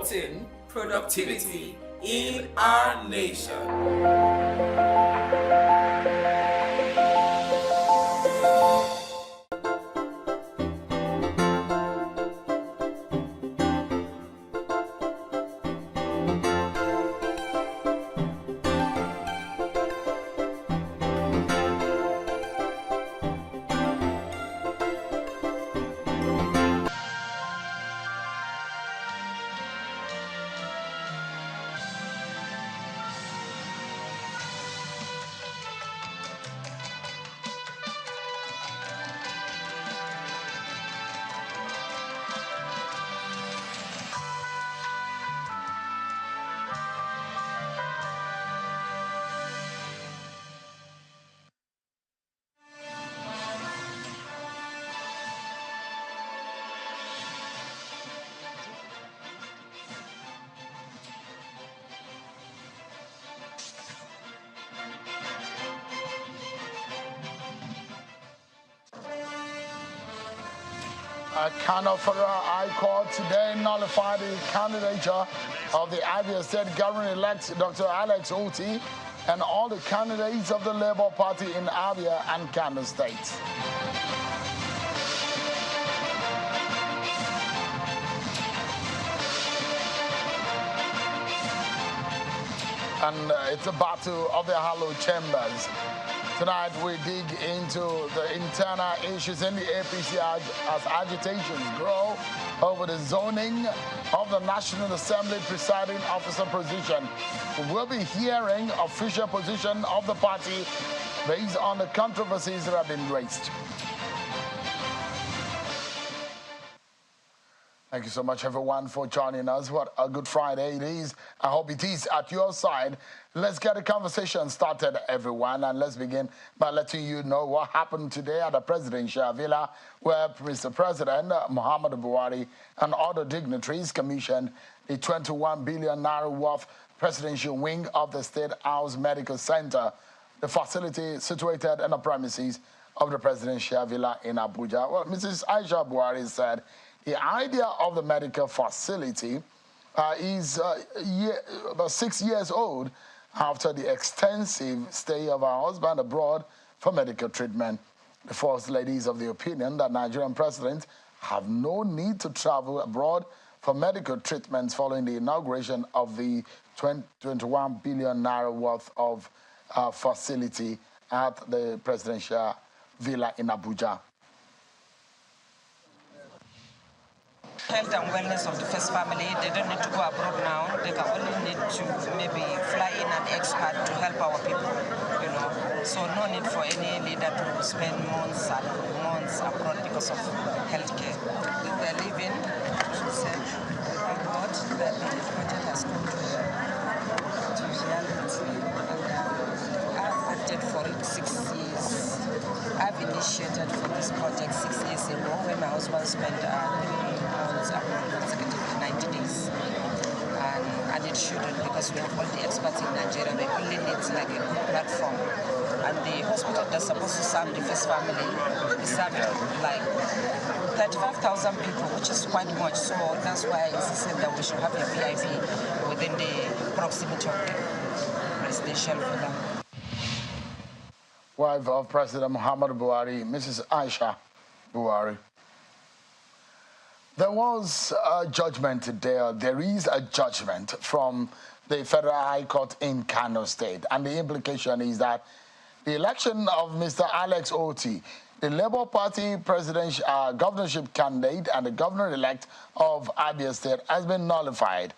promoting productivity in our nation. Kano High Court today nullified the candidature of the Abia State Governor-elect Dr. Alex Otti and all the candidates of the Labour Party in Abia and Kano states. And it's a battle of the hollow chambers. Tonight we dig into the internal issues in the APC as agitations grow over the zoning of the National Assembly presiding officer position. We will be hearing official position of the party based on the controversies that have been raised. Thank you so much, everyone, for joining us. What a good Friday it is. I hope it is at your side. Let's get the conversation started, everyone, and let's begin by letting you know what happened today at the presidential villa, where Mr. President Muhammadu Buhari and other dignitaries commissioned the 21 billion naira worth presidential wing of the State House Medical Center, the facility situated in the premises of the presidential villa in Abuja. Well, Mrs. Aisha Buhari said the idea of the medical facility is about 6 years old after the extensive stay of her husband abroad for medical treatment. The First Lady is of the opinion that Nigerian presidents have no need to travel abroad for medical treatments following the inauguration of the 21 billion naira worth of facility at the presidential villa in Abuja. Health and wellness of the first family, they don't need to go abroad now. They can only need to maybe fly in an expert to help our people, you know. So no need for any leader to spend months and months abroad because of healthcare. They're living, thank God that the project has come to reality. And I've acted for it 6 years. I've initiated for this project 6 years ago when my husband spent 3 months abroad consecutively 90 days. And it shouldn't, because we have all the experts in Nigeria. We only need like a good platform. And the hospital that's supposed to serve the first family is serving like 35,000 people, which is quite much. So that's why I insisted that we should have a VIP within the proximity of the presidential villa. Wife of President Muhammadu Buhari, Mrs. Aisha Buhari. There was a judgment today. There is a judgment from the Federal High Court in Kano State, and the implication is that the election of Mr. Alex Otti, the Labour Party presidential governorship candidate and the governor-elect of Abia State, has been nullified.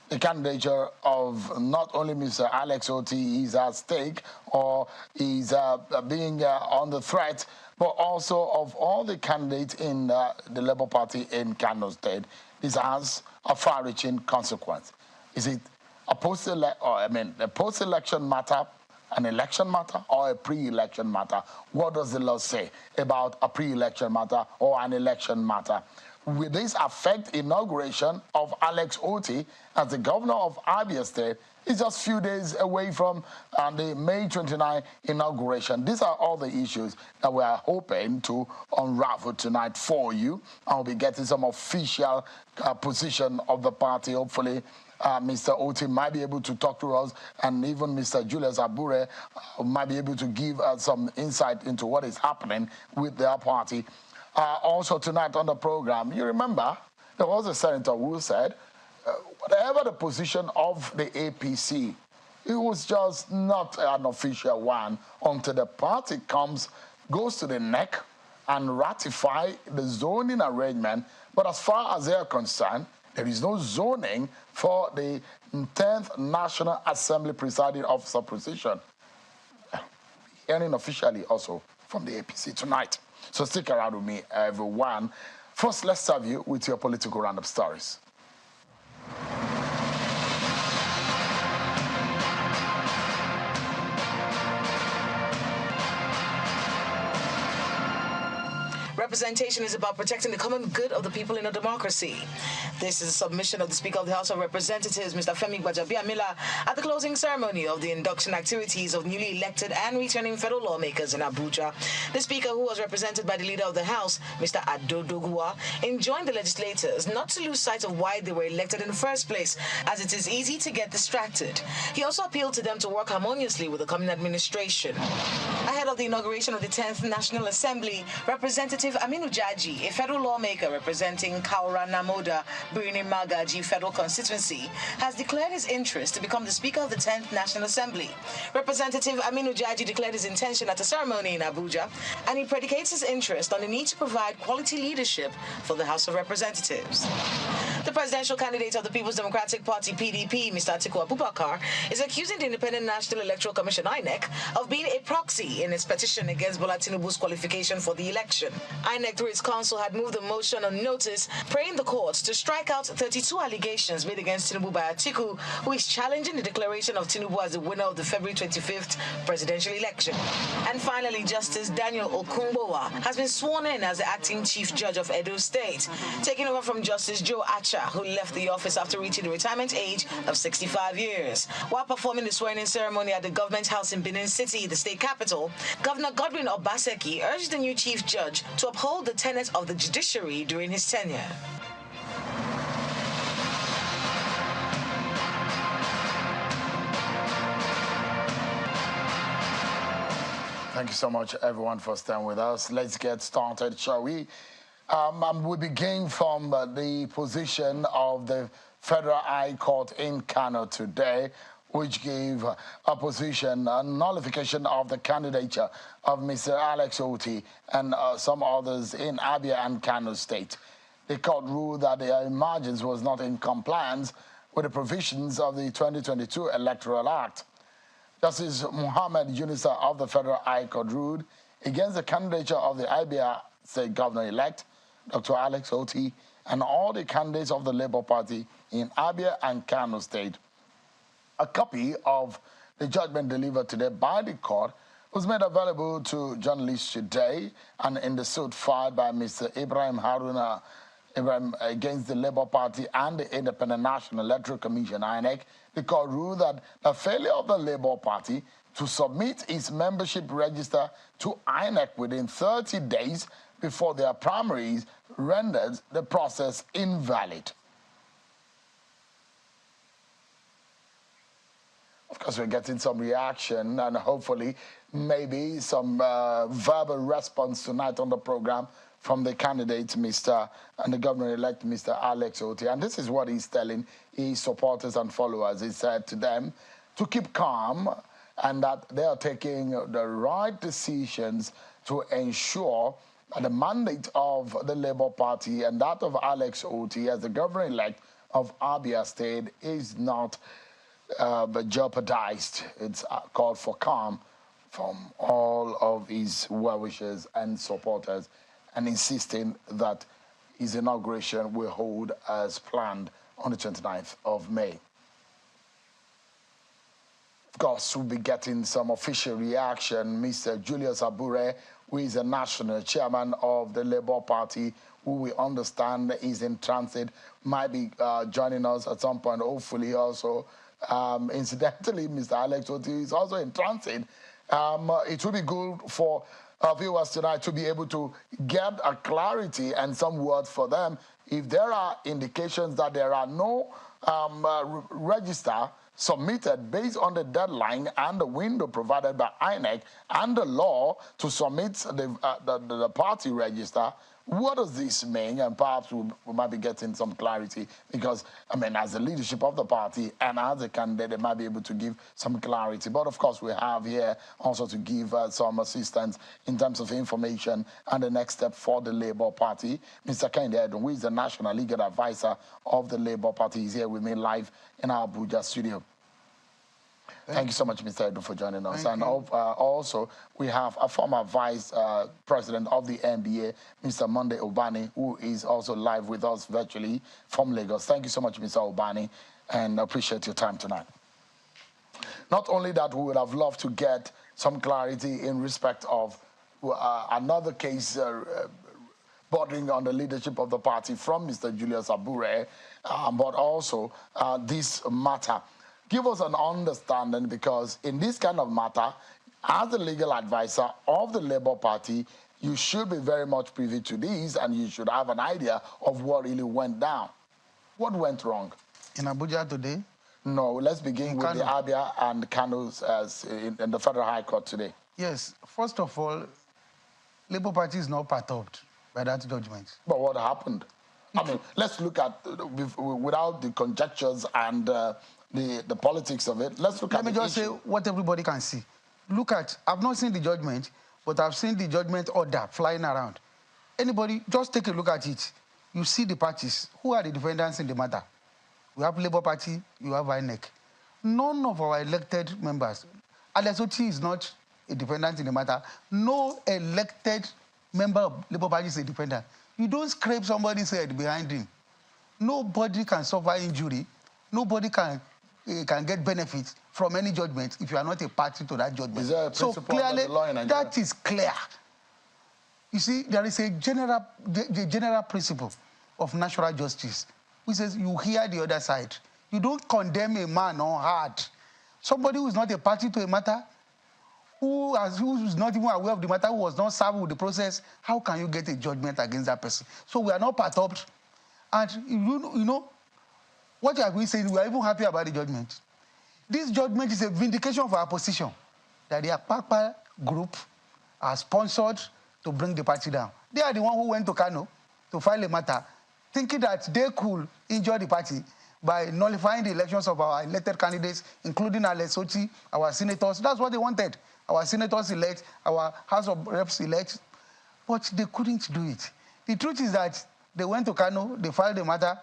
The candidature of not only Mr. Alex Otti is at stake or is being on the threat, but also of all the candidates in the Labour Party in Kano State. This has a far-reaching consequence. Is it a post-election matter, an election matter, or a pre-election matter? What does the law say about a pre-election matter or an election matter? will this affect inauguration of Alex Otti as the governor of Abia State? It's just a few days away from the May 29 inauguration. These are all the issues that we are hoping to unravel tonight for you. I'll be getting some official position of the party. Hopefully, Mr. Otti might be able to talk to us, and even Mr. Julius Abure might be able to give us some insight into what is happening with their party. Also tonight on the program, you remember, there was a senator who said, whatever the position of the APC, it was just not an official one until the party goes to the neck and ratify the zoning arrangement. But as far as they are concerned, there is no zoning for the 10th National Assembly presiding officer position. Hearing officially also from the APC tonight. So stick around with me, everyone. First, let's serve you with your political roundup stories. Representation is about protecting the common good of the people in a democracy. This is a submission of the Speaker of the House of Representatives, Mr. Femi Gbajabiamila, at the closing ceremony of the induction activities of newly elected and returning federal lawmakers in Abuja. The Speaker, who was represented by the Leader of the House, Mr. Adodogua, enjoined the legislators not to lose sight of why they were elected in the first place, as it is easy to get distracted. He also appealed to them to work harmoniously with the coming administration. Ahead of the inauguration of the 10th National Assembly, Representative Aminu Jaji, a federal lawmaker representing Kaura Namoda, Birni Magaji Federal Constituency, has declared his interest to become the Speaker of the 10th National Assembly. Representative Aminu Jaji declared his intention at a ceremony in Abuja, and he predicates his interest on the need to provide quality leadership for the House of Representatives. The presidential candidate of the People's Democratic Party, PDP, Mr. Atiku Abubakar, is accusing the Independent National Electoral Commission, INEC, of being a proxy in its petition against Bola Tinubu's qualification for the election. INEC, through its counsel, had moved the motion on notice, praying the courts to strike out 32 allegations made against Tinubu by Atiku, who is challenging the declaration of Tinubu as the winner of the February 25th presidential election. And finally, Justice Daniel Okungbowa has been sworn in as the acting Chief Judge of Edo State, taking over from Justice Joe Acha, who left the office after reaching the retirement age of 65 years. While performing the swearing-in ceremony at the government house in Benin City, the state capital, Governor Godwin Obaseki urged the new Chief Judge to uphold the tenets of the judiciary during his tenure. Thank you so much, everyone, for staying with us. Let's get started, shall we? We begin from the position of the Federal High Court in Kano today, which gave opposition a nullification of the candidature of Mr. Alex Otti and some others in Abia and Kano State. The court ruled that their emergence was not in compliance with the provisions of the 2022 Electoral Act. Justice Muhammad Yunusa of the Federal High Court ruled against the candidature of the Abia State Governor-elect, Dr. Alex Otti, and all the candidates of the Labour Party in Abia and Kano State. A copy of the judgment delivered today by the court was made available to journalists today, and in the suit filed by Mr. Ibrahim Haruna against the Labour Party and the Independent National Electoral Commission, INEC, the court ruled that the failure of the Labour Party to submit its membership register to INEC within 30 days before their primaries rendered the process invalid. Of course, we're getting some reaction and hopefully maybe some verbal response tonight on the program from the candidate, and the governor-elect, Mr. Alex Otti. And this is what he's telling his supporters and followers. He said to them to keep calm and that they are taking the right decisions to ensure that the mandate of the Labour Party and that of Alex Otti as the governor-elect of Abia State is not jeopardized. It's called for calm from all of his well-wishers and supporters, and insisting that his inauguration will hold as planned on the 29th of May. Of course, we'll be getting some official reaction. Mr. Julius Abure, who is the national chairman of the Labour Party, who we understand is in transit, might be joining us at some point, hopefully also. Incidentally, Mr. Alex Otti is also in transit. It will be good for our viewers tonight to be able to get a clarity and some words for them. If there are indications that there are no register submitted based on the deadline and the window provided by INEC and the law to submit the party register, what does this mean? And perhaps we might be getting some clarity because, I mean, as the leadership of the party and as a candidate, they might be able to give some clarity. But of course, we have here also to give some assistance in terms of information and the next step for the Labour Party. Mr. Kende Edun, who is the National Legal Advisor of the Labour Party, is here with me live in our Abuja studio. Thank you so much, Mr. Edu, for joining us. And also, we have a former Vice President of the NBA, Mr. Monday Obani, who is also live with us virtually from Lagos. Thank you so much, Mr. Obani, and appreciate your time tonight. Not only that, we would have loved to get some clarity in respect of another case bordering on the leadership of the party from Mr. Julius Abure, but also this matter. Give us an understanding, because in this kind of matter, as the legal advisor of the Labour Party, you should be very much privy to these and you should have an idea of what really went down. What went wrong? In Abuja today? No, let's begin with Kano. the Abia and Kano's in the Federal High Court today. Yes. First of all, Labour Party is not perturbed by that judgment. But what happened? I mean, let's look at, without the conjectures and the politics of it, let's look at the issue. Let me just say what everybody can see. Look at, I've not seen the judgment, but I've seen the judgment order flying around. Anybody, just take a look at it. You see the parties. Who are the defendants in the matter? We have Labour Party, you have INEC. None of our elected members, Alex Otti is not a defendant in the matter. No elected member of Labour Party is a defendant. You don't scrape somebody's head behind him. Nobody can suffer injury. Nobody can get benefits from any judgment if you are not a party to that judgment. Is there a principle so clearly, under the law in Nigeria? that is clear. You see, there is a general principle of natural justice, which says you hear the other side. You don't condemn a man on heart. Somebody who is not a party to a matter, who is not even aware of the matter, who was not served with the process, how can you get a judgment against that person? So we are not perturbed. And you know, what are we saying? We are even happy about the judgment. This judgment is a vindication of our position that the Akpakpa group are sponsored to bring the party down. They are the one who went to Kano to file a matter, thinking that they could injure the party by nullifying the elections of our elected candidates, including Alex Otti, our senators. That's what they wanted. Our senators elect, our House of Reps elect, but they couldn't do it. The truth is that they went to Kano, they filed a matter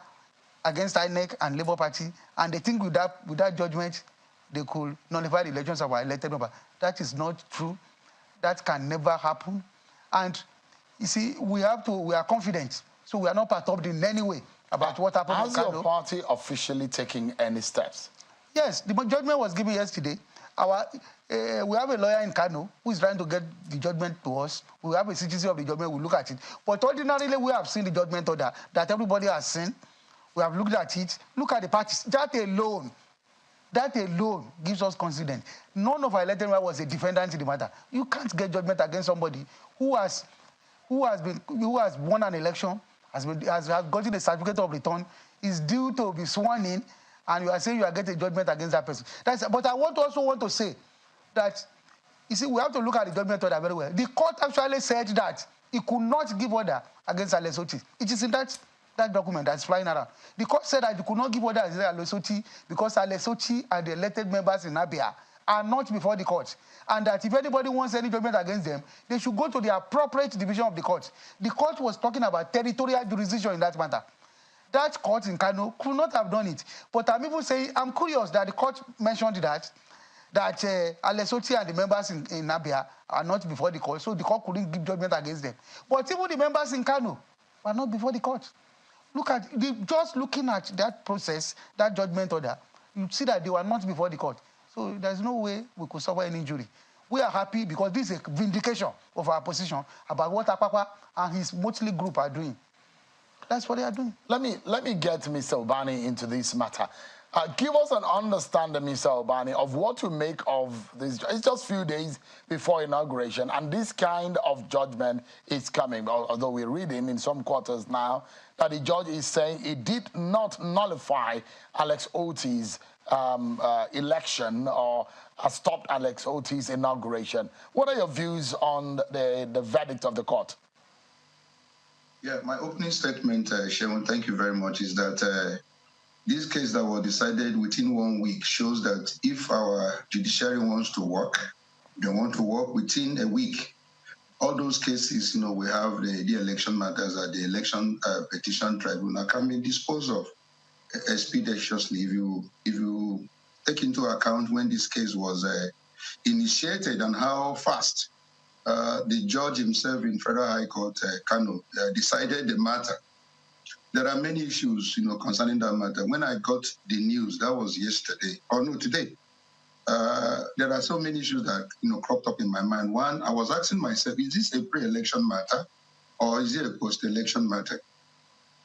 against INEC and Labour Party, and they think with that judgment, they could nullify the elections of our elected member. That is not true. That can never happen. And you see, we are confident, so we are not perturbed in any way about what happened in Kano. Has your party officially taken any steps? Yes, the judgment was given yesterday. We have a lawyer in Kano who is trying to get the judgment to us. We have a CGC of the judgment, we look at it. But ordinarily, we have seen the judgment order that everybody has seen. We have looked at it. Look at the parties. That alone gives us confidence. None of our elected members was a defendant in the matter. You can't get judgment against somebody who has won an election, has gotten a certificate of return, is due to be sworn in, and you are saying you are getting a judgment against that person. But I also want to say that, you see, we have to look at the judgment order very well. The court actually said that it could not give order against Alex Otti. It is in that document that's flying around. The court said that it could not give order against Alex Otti because Alex Otti and the elected members in Abia are not before the court. And that if anybody wants any judgment against them, they should go to the appropriate division of the court. The court was talking about territorial jurisdiction in that matter. That court in Kano could not have done it. But I'm even saying, I'm curious that the court mentioned that Alex Otti and the members in Abia are not before the court, so the court couldn't give judgment against them. But even the members in Kano are not before the court. Just looking at that process, that judgment order, you see that they were not before the court. So there's no way we could suffer any injury. We are happy because this is a vindication of our position about what Akpakpa and his motley group are doing. That's what they are doing. Let me get Mr. Obani into this matter. Give us an understanding, Mr. Obani, of what to make of this. It's just a few days before inauguration, and this kind of judgment is coming. Although we're reading in some quarters now that the judge is saying he did not nullify Alex Otti's election or stopped Alex Otti's inauguration. What are your views on the verdict of the court? Yeah, my opening statement, Sharon, thank you very much, is that this case that was decided within 1 week shows that if our judiciary wants to work, they want to work within a week. All those cases, we have the election matters at the election petition tribunal can be disposed of expeditiously. If you take into account when this case was initiated and how fast the judge himself in Federal High Court, Kano, decided the matter. There are many issues, concerning that matter. When I got the news, that was yesterday, or no, today. There are so many issues that, cropped up in my mind. One, I was asking myself, is this a pre-election matter or is it a post-election matter?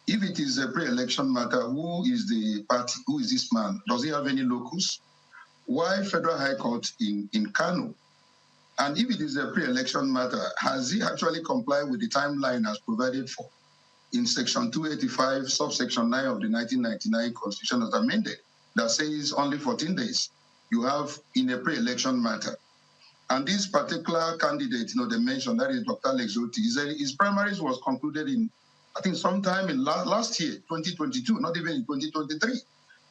If it is a pre-election matter, who is the party? Who is this man? Does he have any locus? Why Federal High Court in Kano? And if it is a pre-election matter, has he actually complied with the timeline as provided for in Section 285, subsection 9 of the 1999 Constitution as amended, that says only 14 days you have in a pre-election matter? And this particular candidate, they mentioned, that is Dr. Alex Otti, his primaries was concluded in, I think, sometime in last year, 2022, not even in 2023.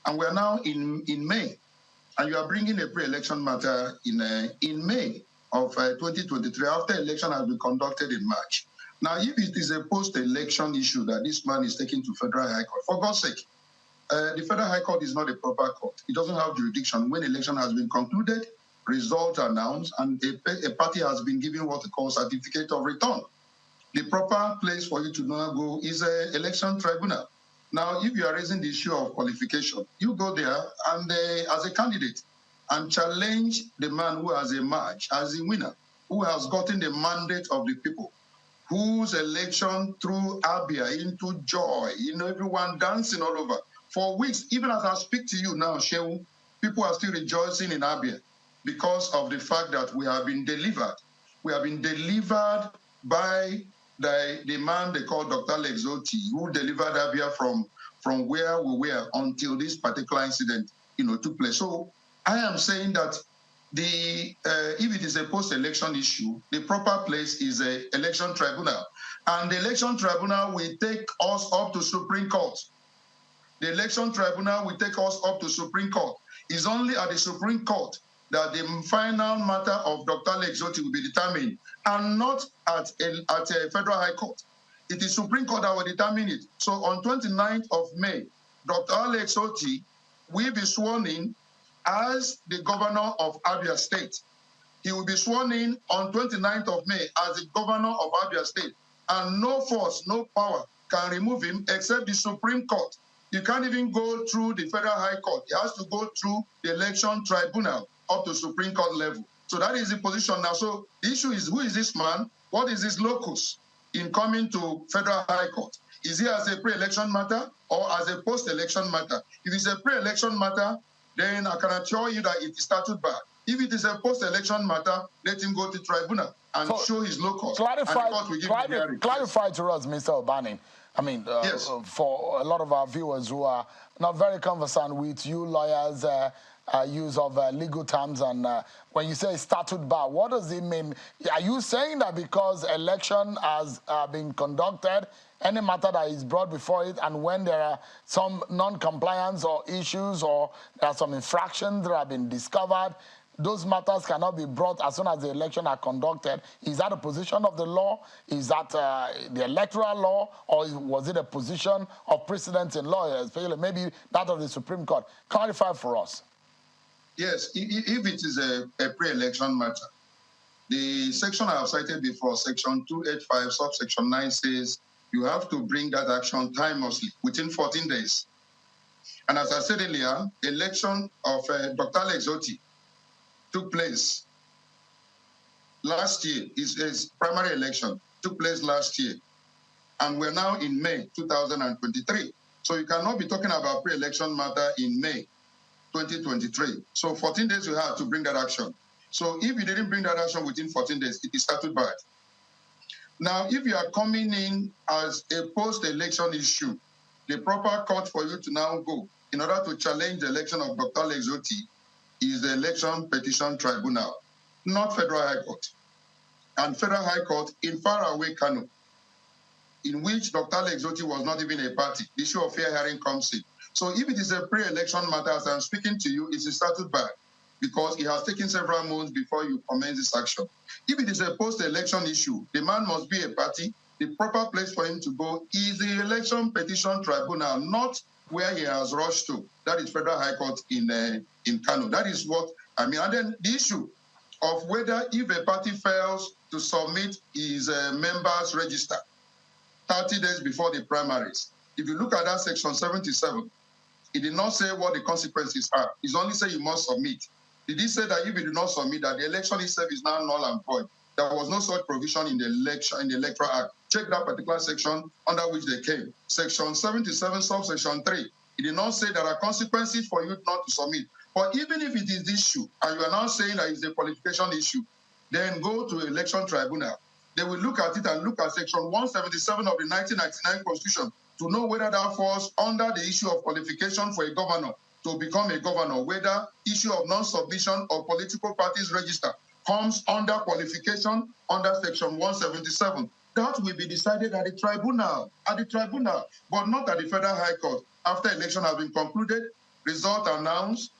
And we are now in May. And you are bringing a pre-election matter in May of 2023 after election has been conducted in March. Now, if it is a post-election issue that this man is taking to Federal High Court, for God's sake, the Federal High Court is not a proper court. It doesn't have jurisdiction. When election has been concluded, result announced, and a party has been given what we call certificate of return. The proper place for you to now go is an election tribunal. Now, if you are raising the issue of qualification, you go there and as a candidate and challenge the man who has emerged as a winner, who has gotten the mandate of the people, whose election threw Abia into joy, everyone dancing all over. For weeks, even as I speak to you now, Shehu, people are still rejoicing in Abia because of the fact that we have been delivered. We have been delivered by the man they call Dr. Alex Otti, who delivered Abia from where we were until this particular incident, took place. So I am saying that if it is a post-election issue, the proper place is an election tribunal. And the election tribunal will take us up to Supreme Court. The election tribunal will take us up to Supreme Court. It's only at the Supreme Court that the final matter of Dr. Alex Otti will be determined, and not at a Federal High Court. It is Supreme Court that will determine it. So on 29th of May, Dr. Alex Otti will be sworn in as the governor of Abia State. He will be sworn in on 29th of May as the governor of Abia State. And no force, no power can remove him except the Supreme Court. You can't even go through the Federal High Court. He has to go through the election tribunal up to Supreme Court level. So that is the position now. So the issue is, who is this man? What is his locus in coming to Federal High Court? Is he as a pre-election matter or as a post-election matter? If it's a pre-election matter, then I can assure you that it is statute barred. If it is a post-election matter, let him go to tribunal and show his locus. Clarify to us, Mr. Obani. I mean, yes. For a lot of our viewers who are not very conversant with you lawyers' use of legal terms, and when you say statute bar, what does it mean? Are you saying that because election has been conducted, any matter that is brought before it, and when there are some non-compliance or issues or there are some infractions that have been discovered, those matters cannot be brought as soon as the election are conducted? Is that a position of the law? Is that the electoral law? Or was it a position of precedent in law, especially maybe that of the Supreme Court? Clarify for us. Yes, if it is a pre-election matter, the section I have cited before, section 285, subsection 9 says you have to bring that action timelessly, within 14 days. And as I said earlier, the election of Dr. Alex Otti took place last year. His primary election took place last year. And we're now in May 2023. So you cannot be talking about pre-election matter in May 2023. So 14 days you have to bring that action. So if you didn't bring that action within 14 days, it is statute barred. Now, if you are coming in as a post-election issue, the proper court for you to now go in order to challenge the election of Dr. Otti is the Election Petition Tribunal, not Federal High Court. And Federal High Court in faraway Kano, in which Dr. Otti was not even a party. The issue of fair hearing comes in. So if it is a pre-election matter, as I'm speaking to you, it's a statute bar because it has taken several months before you commence this action. If it is a post-election issue, the man must be a party. The proper place for him to go is the Election Petition Tribunal, not where he has rushed to. That is Federal High Court in Kano. That is what I mean. And then the issue of whether if a party fails to submit his members register 30 days before the primaries, if you look at that section 77, it did not say what the consequences are. It only said you must submit. Did he say that if you do not submit, that the election itself is now null and void? There was no such provision in the Electoral Act. Check that particular section under which they came. Section 77, subsection 3. It did not say there are consequences for you not to submit. But even if it is the issue, and you are now saying that it's a qualification issue, then go to election tribunal. They will look at it and look at section 177 of the 1999 Constitution to know whether that falls under the issue of qualification for a governor to become a governor, whether issue of non-submission of political parties register comes under qualification under section 177. That will be decided at the tribunal, but not at the Federal High Court. After election has been concluded, result announced,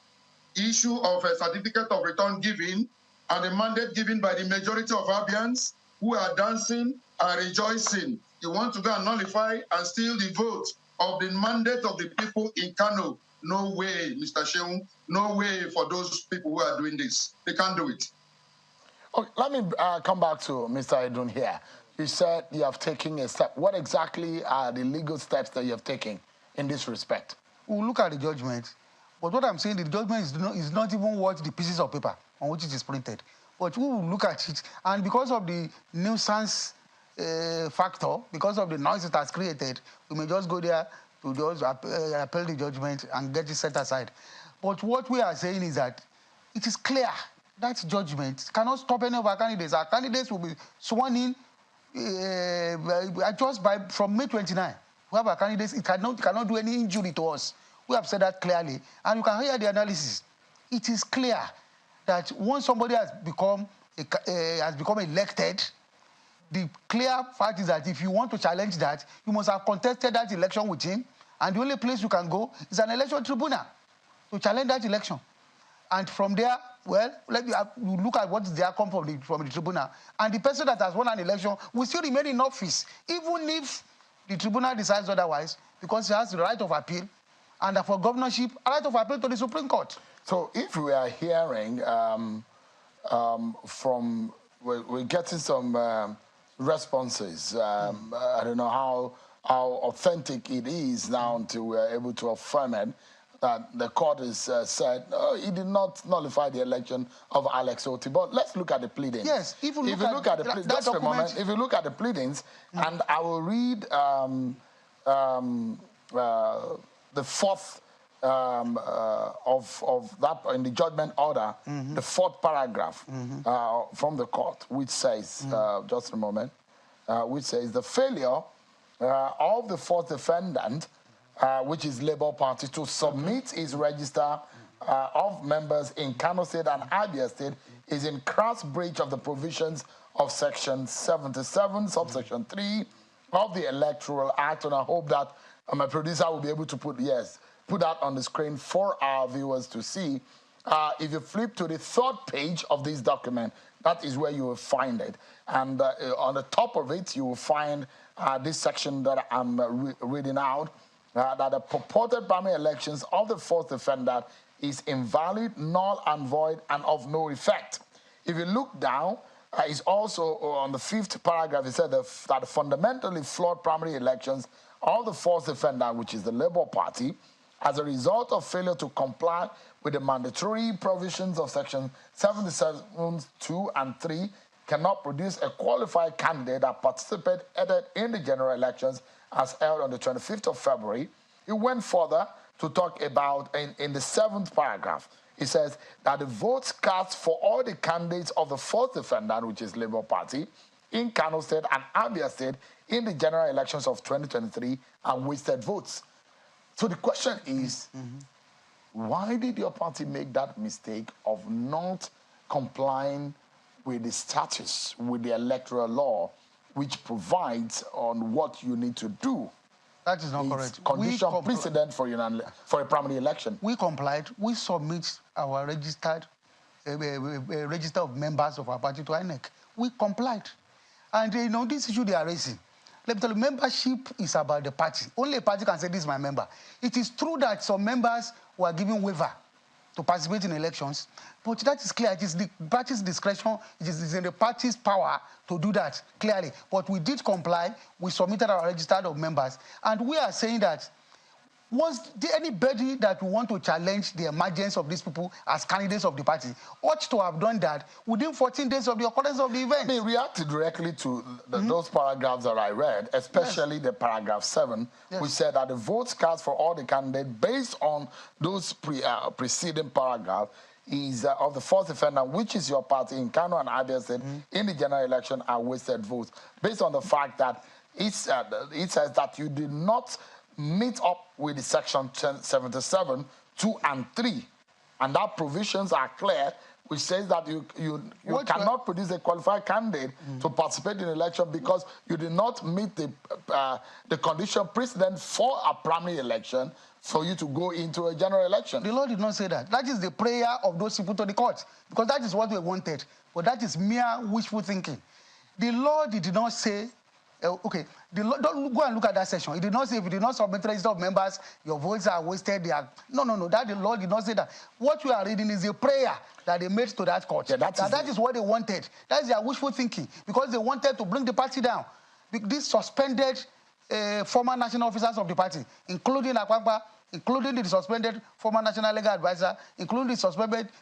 issue of a certificate of return given, and a mandate given by the majority of Abians who are dancing and rejoicing. You want to go and nullify and steal the vote of the mandate of the people in Kano. No way, Mr. Sheung. No way for those people who are doing this. They can't do it. Okay, let me come back to Mr. Edun here. You said you have taken a step. What exactly are the legal steps that you have taken in this respect? We'll look at the judgment. But what I'm saying, the judgment is not even worth the pieces of paper on which it is printed. But we will look at it. And because of the nuisance factor, because of the noise it has created, we may just go there to just appeal the judgment and get it set aside. But what we are saying is that it is clear that judgment cannot stop any of our candidates. Our candidates will be sworn in just from May 29. We have our candidates. It cannot do any injury to us. We have said that clearly. And you can hear the analysis. It is clear that once somebody has become elected, the clear fact is that if you want to challenge that, you must have contested that election with him. And the only place you can go is an election tribunal to challenge that election. And from there, well, you look at what is the outcome from the tribunal. And the person that has won an election will still remain in office, even if the tribunal decides otherwise, because he has the right of appeal. And for governorship, a right of appeal to the Supreme Court. So if we are hearing we're getting some responses. I don't know how authentic it is now until we're able to affirm it, that the court has said, he did not nullify the election of Alex Otti. But let's look at the pleadings. Yes, if you look at the pleadings, just a moment, if you look at the pleadings, and I will read the fourth of that in the judgment order, the fourth paragraph from the court, which says, just a moment, which says the failure of the fourth defendant, which is Labour Party, to submit his register of members in Kano State and Abia State is in crass breach of the provisions of Section 77, subsection 3 of the Electoral Act, and I hope that my producer will be able to put that on the screen for our viewers to see. If you flip to the third page of this document, that is where you will find it. And on the top of it, you will find this section that I'm reading out, that the purported primary elections of the fourth defendant is invalid, null and void, and of no effect. If you look down, it's also on the fifth paragraph, it said that the fundamentally flawed primary elections of the fourth defendant, which is the Labour Party, as a result of failure to comply with the mandatory provisions of Section 77, 2 and 3, cannot produce a qualified candidate that participated in the general elections as held on the 25th of February. He went further to talk about, in the 7th paragraph, it says that the votes cast for all the candidates of the fourth defendant, which is Labour Party, in Kano State and Abia State in the general elections of 2023 are wasted votes. So the question is, why did your party make that mistake of not complying with the status, with the electoral law, which provides on what you need to do? That is not It's correct. condition precedent for a primary election. We complied. We submit our registered register of members of our party to INEC. We complied. And you know, this issue they are raising, let me tell you, membership is about the party. Only a party can say, this is my member. It is true that some members were given waiver to participate in elections, but that is clear. It is the party's discretion. It is in the party's power to do that, clearly. But we did comply. We submitted our register of members. And we are saying that was there anybody that we want to challenge the emergence of these people as candidates of the party ought to have done that within 14 days of the occurrence of the event? They reacted directly to those paragraphs that I read, especially the paragraph 7, which said that the votes cast for all the candidates based on those preceding paragraphs is of the fourth defendant, which is your party in Kano and Abia State, in the general election are wasted votes, based on the fact that it says that you did not meet up with the section 77, 2 and 3. And that provisions are clear, which says that you cannot produce a qualified candidate to participate in the election because you did not meet the condition precedent for a primary election for you to go into a general election. The law did not say that. That is the prayer of those people to the court, because that is what we wanted. But that is mere wishful thinking. The law did not say, okay, don't go and look at that section. It did not say if you did not submit register of members, your votes are wasted. No. That the law did not say that. What you are reading is a prayer that they made to that court. Yeah, that is what they wanted. That is their wishful thinking, because they wanted to bring the party down. These suspended former national officers of the party, including Akwakwa, including the suspended former national legal advisor, including the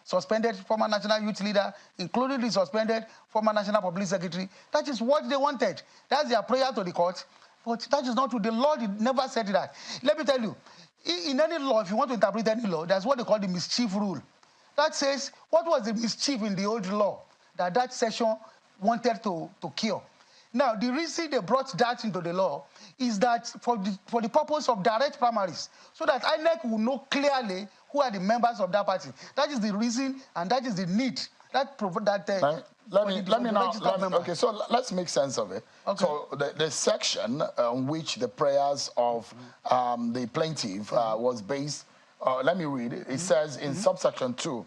suspended former national youth leader, including the suspended former national public secretary. That is what they wanted. That's their prayer to the court. But that is not true. The law never said that. Let me tell you, in any law, if you want to interpret any law, that's what they call the mischief rule. That says, what was the mischief in the old law that session wanted to cure? Now, the reason they brought that into the law is that for the purpose of direct primaries, so that INEC will know clearly who are the members of that party. That is the reason, and that is the need. Okay, so let's make sense of it. Okay. So the section on which the prayers of the plaintiff was based, let me read it. It says in subsection 2,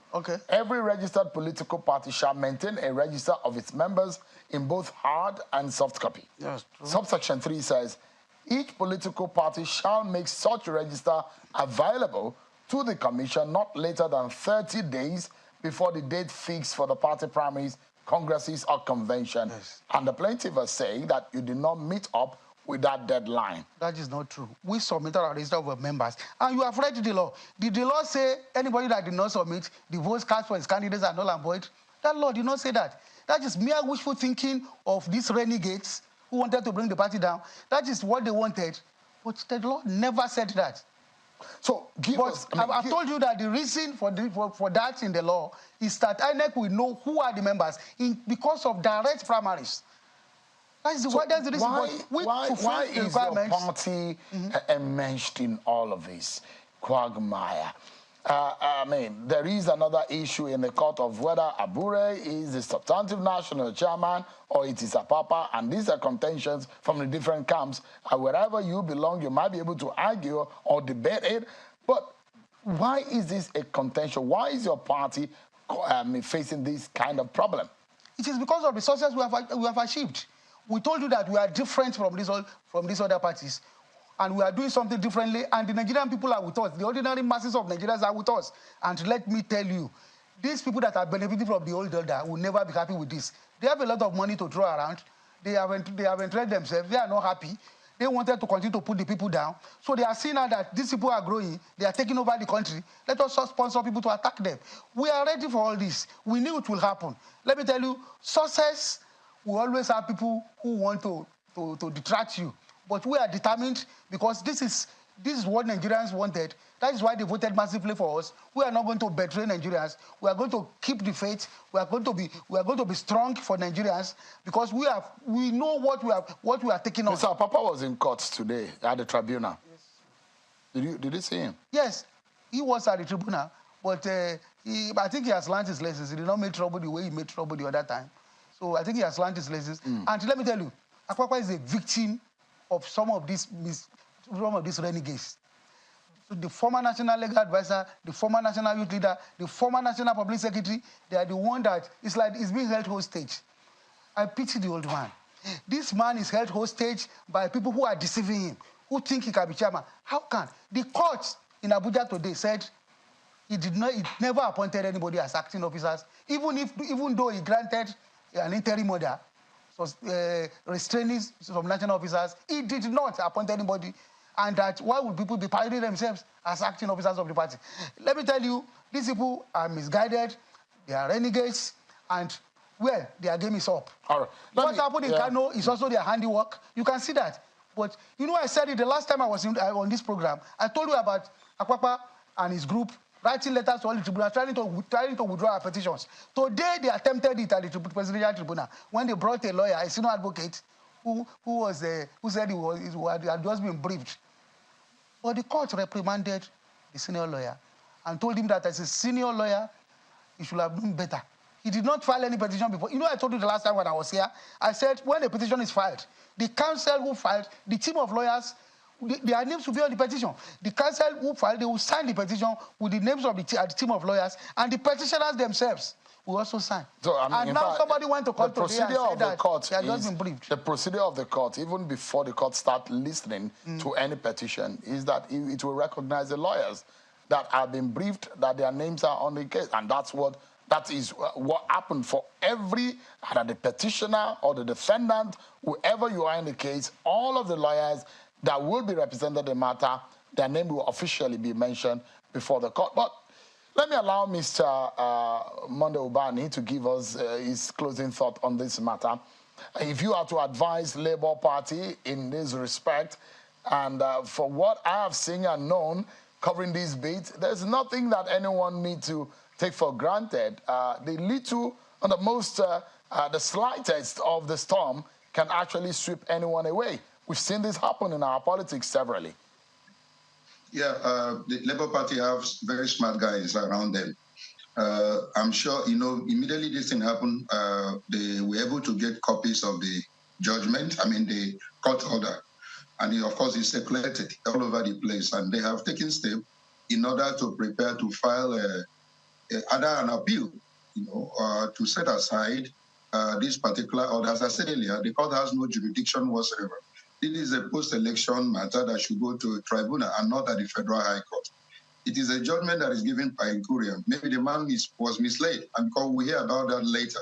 every registered political party shall maintain a register of its members in both hard and soft copy. Yes, true. Subsection 3 says, each political party shall make such register available to the commission not later than 30 days before the date fixed for the party primaries, congresses, or convention. Yes. And the plaintiff is saying that you did not meet up with that deadline. That is not true. We submitted our register of members. And you have read the law. Did the law say anybody that did not submit, the votes cast for his candidates are null and void? That law did not say that. That is mere wishful thinking of these renegades who wanted to bring the party down. That is what they wanted. But the law never said that. So I've told you that the reason for that in the law is that INEC will know who are the members because of direct primaries. That's the reason. Why is your party enmeshed in all of this quagmire? I mean, there is another issue in the court of whether Abure is the substantive national chairman or it is Apapa, and these are contentions from the different camps. And wherever you belong, you might be able to argue or debate it. But why is this a contention? Why is your party facing this kind of problem? It is because of the success we have achieved. We told you that we are different from these other parties. And we are doing something differently, and the Nigerian people are with us. The ordinary masses of Nigerians are with us. And let me tell you, these people that are benefiting from the old order will never be happy with this. They have a lot of money to throw around. They have entrenched themselves. They are not happy. They wanted to continue to put the people down. So they are seeing now that these people are growing. They are taking over the country. Let us sponsor people to attack them. We are ready for all this. We knew it will happen. Let me tell you, success we always have people who want to detract you. But we are determined because this is what Nigerians wanted. That is why they voted massively for us. We are not going to betray Nigerians. We are going to keep the faith. We are going to be strong for Nigerians because we know what we are taking on. Mr. Papa was in court today at the tribunal. Yes. Did you see him? Yes, he was at the tribunal, but I think he has learned his lessons. He did not make trouble the way he made trouble the other time. So I think he has learned his lessons. And let me tell you, Akwakwa is a victim of some of these renegades. So the former national legal advisor, the former national youth leader, the former national public secretary, they are the one that it's like it's being held hostage. I pity the old man. This man is held hostage by people who are deceiving him, who think he can be chairman. How can? The court in Abuja today said it never appointed anybody as acting officers, even though he granted an interim order, so restraining some national officers, he did not appoint anybody. And that why would people be parading themselves as acting officers of the party? Let me tell you, these people are misguided, they are renegades, and well, their game is up. All right. What happened in Kano is also their handiwork. You can see that. But you know, I said it the last time I was on this program. I told you about Akwakwa and his group writing letters to all the tribunals, trying to withdraw our petitions. Today, they attempted it at the presidential tribunal when they brought a lawyer, a senior advocate, who said he had just been briefed. But the court reprimanded the senior lawyer and told him that as a senior lawyer, he should have known better. He did not file any petition before. You know, I told you the last time when I was here, I said when a petition is filed, the counsel who filed, the team of lawyers, their names will be on the petition. The counsel who filed, they will sign the petition with the names of the team of lawyers, and the petitioners themselves will also sign. So, I mean, and now somebody went to court today and said that they had just been briefed. The procedure of the court, even before the court start listening to any petition, is that it will recognize the lawyers that have been briefed, that their names are on the case, and that is what happened for every, either the petitioner or the defendant, whoever you are in the case, all of the lawyers that will be represented in the matter, their name will officially be mentioned before the court. But let me allow Mr. Monday Ubani to give us his closing thought on this matter. If you are to advise Labour Party in this respect, and for what I have seen and known covering these beats, there's nothing that anyone needs to take for granted. The little and the slightest of the storm can actually sweep anyone away. We've seen this happen in our politics severally. Yeah, the Labour Party have very smart guys around them. I'm sure, you know, immediately this thing happened, they were able to get copies of the judgment, the court order. And of course, it's circulated all over the place. And they have taken steps in order to prepare to file an appeal, to set aside this particular order. As I said earlier, the court has no jurisdiction whatsoever. It is a post-election matter that should go to a tribunal and not at the Federal High Court. It is a judgment that is given by inquiry. Maybe the man was misled, and because we hear about that later.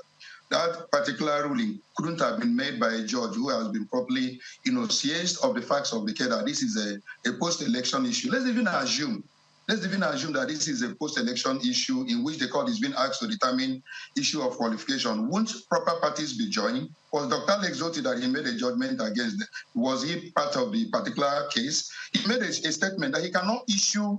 That particular ruling couldn't have been made by a judge who has been properly seized of the facts of the case that this is a post-election issue. Let's even assume that this is a post-election issue in which the court is being asked to determine issue of qualification. Won't proper parties be joining? Was Dr. Alex Otti that he made a judgment against them? Was he part of the particular case? He made a statement that he cannot issue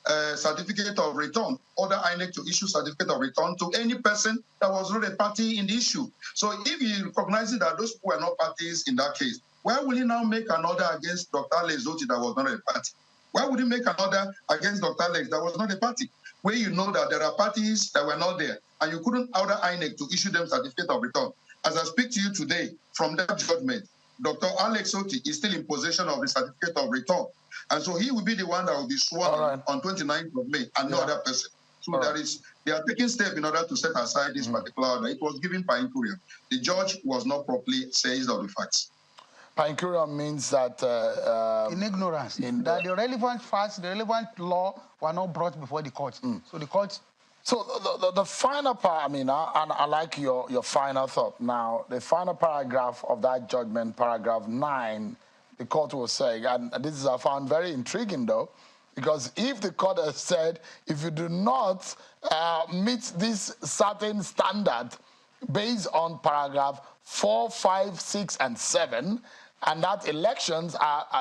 a certificate of return, order INEC to issue certificate of return to any person that was not a party in the issue. So if he recognizes that those people were not parties in that case, why will he now make an order against Dr. Alex Otti that was not a party? Why would he make an order against Dr. Alex that was not a party? Where you know that there are parties that were not there, and you couldn't order INEC to issue them certificate of return. As I speak to you today, from that judgment, Dr. Alex Otti is still in possession of the certificate of return. And so he will be the one that will be sworn on 29th of May, and no other person. So they are taking steps in order to set aside this particular order. It was given by inquiry. The judge was not properly seized of the facts. By inquiry means that... in ignorance. That the relevant facts, the relevant law were not brought before the court. So the court... So the final part, and I like your final thought now, the final paragraph of that judgment, paragraph 9, the court was saying, and this is I found very intriguing though, because if the court has said, if you do not meet this certain standard, based on paragraph 4, 5, 6, and 7, and that elections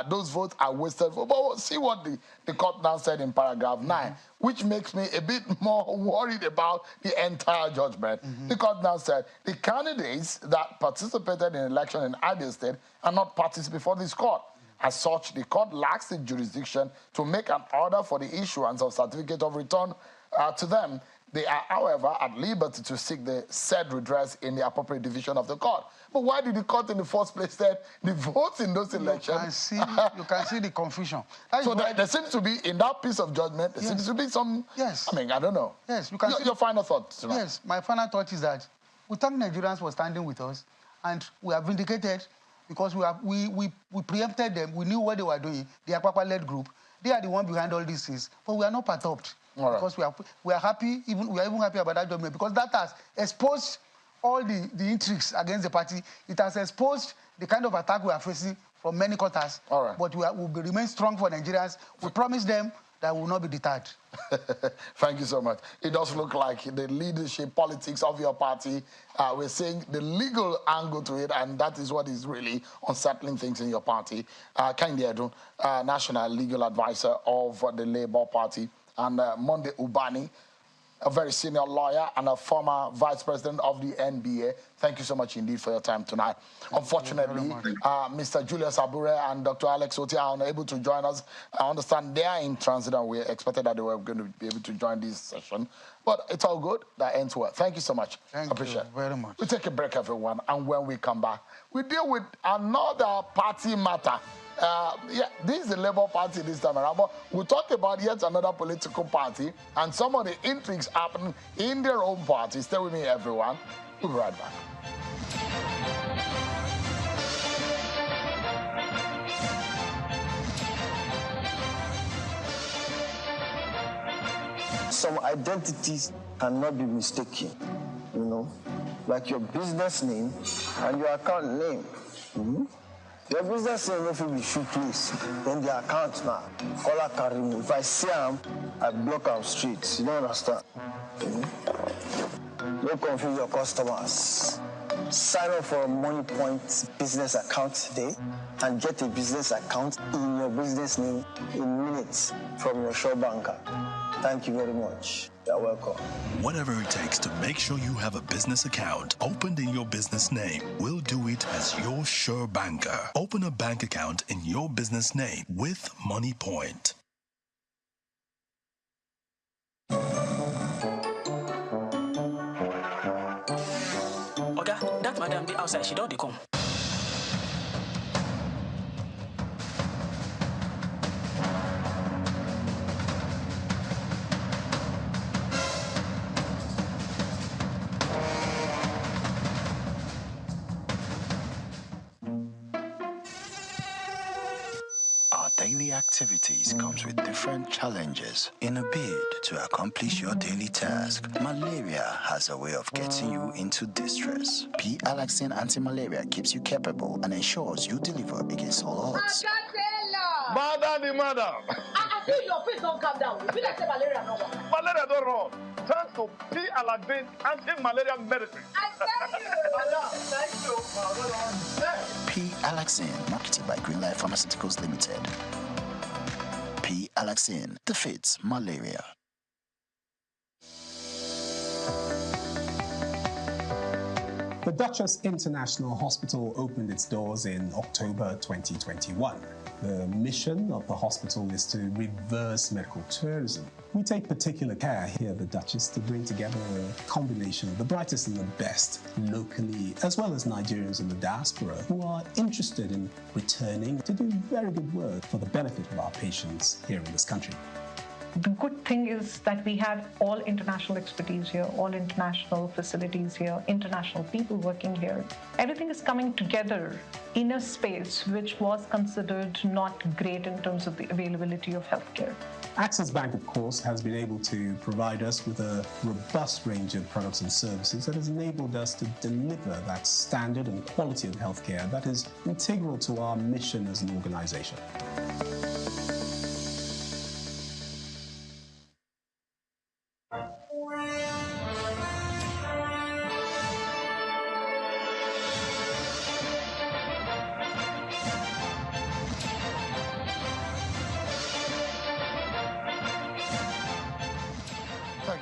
those votes are wasted. But we'll see what the court now said in paragraph 9, which makes me a bit more worried about the entire judgment. The court now said the candidates that participated in election in Abia State are not parties before this court. As such, the court lacks the jurisdiction to make an order for the issuance of certificate of return to them. They are, however, at liberty to seek the said redress in the appropriate division of the court. But why did the court in the first place say the votes in those elections? You can see the confusion. So there seems to be, in that piece of judgment, there seems to be some, I mean, I don't know. Yes, you can see your final thoughts tonight. Yes, my final thought is that we thank Nigerians for standing with us, and we are vindicated because we preempted them. We knew what they were doing. The Akpakpa-led group, they are the one behind all these things, but we are not perturbed. Right. Because we are happy, we are even happy about that judgment, because that has exposed all the intrigues against the party. It has exposed the kind of attack we are facing from many quarters. All right. But we will remain strong for Nigerians. We promise them that we will not be deterred. Thank you so much. It does look like the leadership politics of your party, we're seeing the legal angle to it, and that is what is really unsettling things in your party. Kehinde Edun, National Legal Advisor of the Labour Party, and Monday Ubani, a very senior lawyer and a former vice president of the NBA. Thank you so much indeed for your time tonight. Unfortunately, Mr. Julius Abure and Dr. Alex Otti are unable to join us. I understand they are in transit, and we expected that they were going to be able to join this session. But it's all good. That ends well. Thank you so much. Thank you very much. We take a break, everyone, and when we come back, we deal with another party matter. Yeah, this is the Labour Party this time around, but we'll talk about yet another political party and some of the intrigues happening in their own party. Stay with me, everyone. We'll be right back. Some identities cannot be mistaken, you know, like your business name and your account name. Your business name, if you shoot please, then the account now, caller can remove. If I see him, I block him straight. You don't understand? Don't confuse your customers. Sign up for a Money Point business account today and get a business account in your business name in minutes from your shop banker. Thank you very much. You're welcome. Whatever it takes to make sure you have a business account opened in your business name, we'll do it as your sure banker. Open a bank account in your business name with Money Point. Oga, that madam be outside, she don't come. Daily activities comes with different challenges. In a bid to accomplish your daily task, malaria has a way of getting you into distress. P-Alaxin anti-malaria keeps you capable and ensures you deliver against all odds. Madam, I feel your face don't calm down. You feel like malaria no more. Malaria don't run. Turn to P-Alaxin anti-malaria medicine. I tell you. Thank you. P-Alaxin, marketed by Greenlight Pharmaceuticals Limited. P-Alaxin defeats malaria. The Duchess International Hospital opened its doors in October 2021. The mission of the hospital is to reverse medical tourism. We take particular care here at the Duchess to bring together a combination of the brightest and the best locally, as well as Nigerians in the diaspora who are interested in returning to do very good work for the benefit of our patients here in this country. The good thing is that we have all international expertise here, all international facilities here, international people working here. Everything is coming together in a space which was considered not great in terms of the availability of healthcare. Access Bank, of course, has been able to provide us with a robust range of products and services that has enabled us to deliver that standard and quality of healthcare that is integral to our mission as an organization.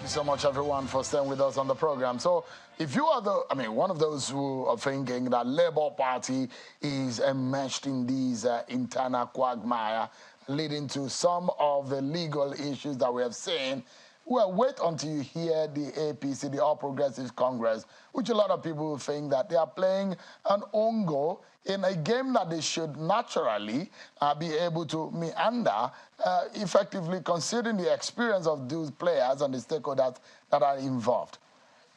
Thank you so much, everyone, for staying with us on the program. So, if you are one of those who are thinking that Labour Party is enmeshed in these internal quagmire, leading to some of the legal issues that we have seen, well, wait until you hear the APC, the All Progressives Congress, which a lot of people think that they are playing an own goal in a game that they should naturally be able to meander, effectively considering the experience of those players and the stakeholders that are involved.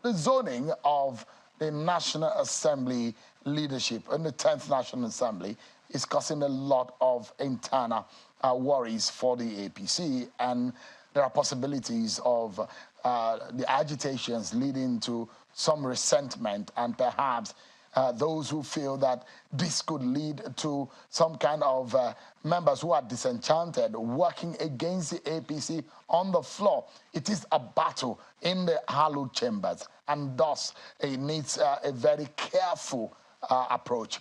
The zoning of the National Assembly leadership and the 10th National Assembly is causing a lot of internal worries for the APC, and there are possibilities of the agitations leading to some resentment and perhaps those who feel that this could lead to some kind of members who are disenchanted working against the APC on the floor. It is a battle in the hallowed chambers, and thus it needs a very careful approach.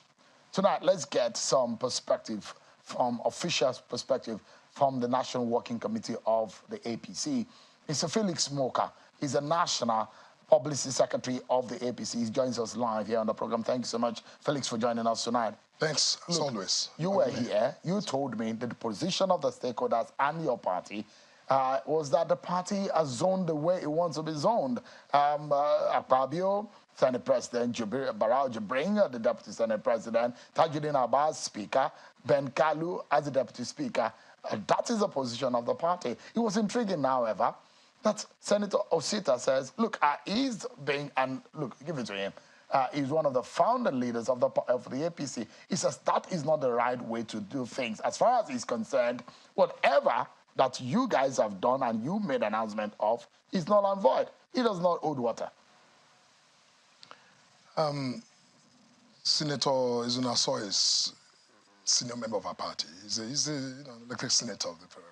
Tonight, let's get some perspective from official perspective from the National Working Committee of the APC. Mr. Felix Moka is a National Publicity Secretary of the APC. He joins us live here on the program. Thank you so much, Felix, for joining us tonight. Thanks, as always. You were here. You told me that the position of the stakeholders and your party was that the party has zoned the way it wants to be zoned. Akpabio, Senate President, Barao Jibring, the Deputy Senate President, Tajuddin Abbas, Speaker, Ben Kalu as the Deputy Speaker. That is the position of the party. It was intriguing, however, that Senator Osita says, look, he's being, and look, give it to him, he's one of the founder leaders of the APC. He says that is not the right way to do things. As far as he's concerned, whatever that you guys have done and you made an announcement of is null and void. It does not hold water. Senator Izunaso is senior member of our party. He's a elected senator of the Federal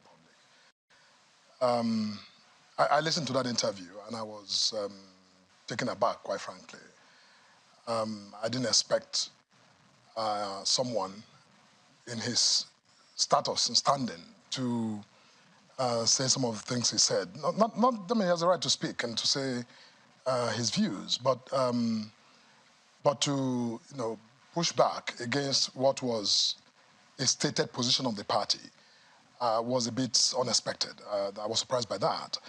Republic. I listened to that interview and I was taken aback, quite frankly. I didn't expect someone in his status and standing to say some of the things he said. I mean, he has a right to speak and to say his views, but to push back against what was a stated position of the party was a bit unexpected. I was surprised by that.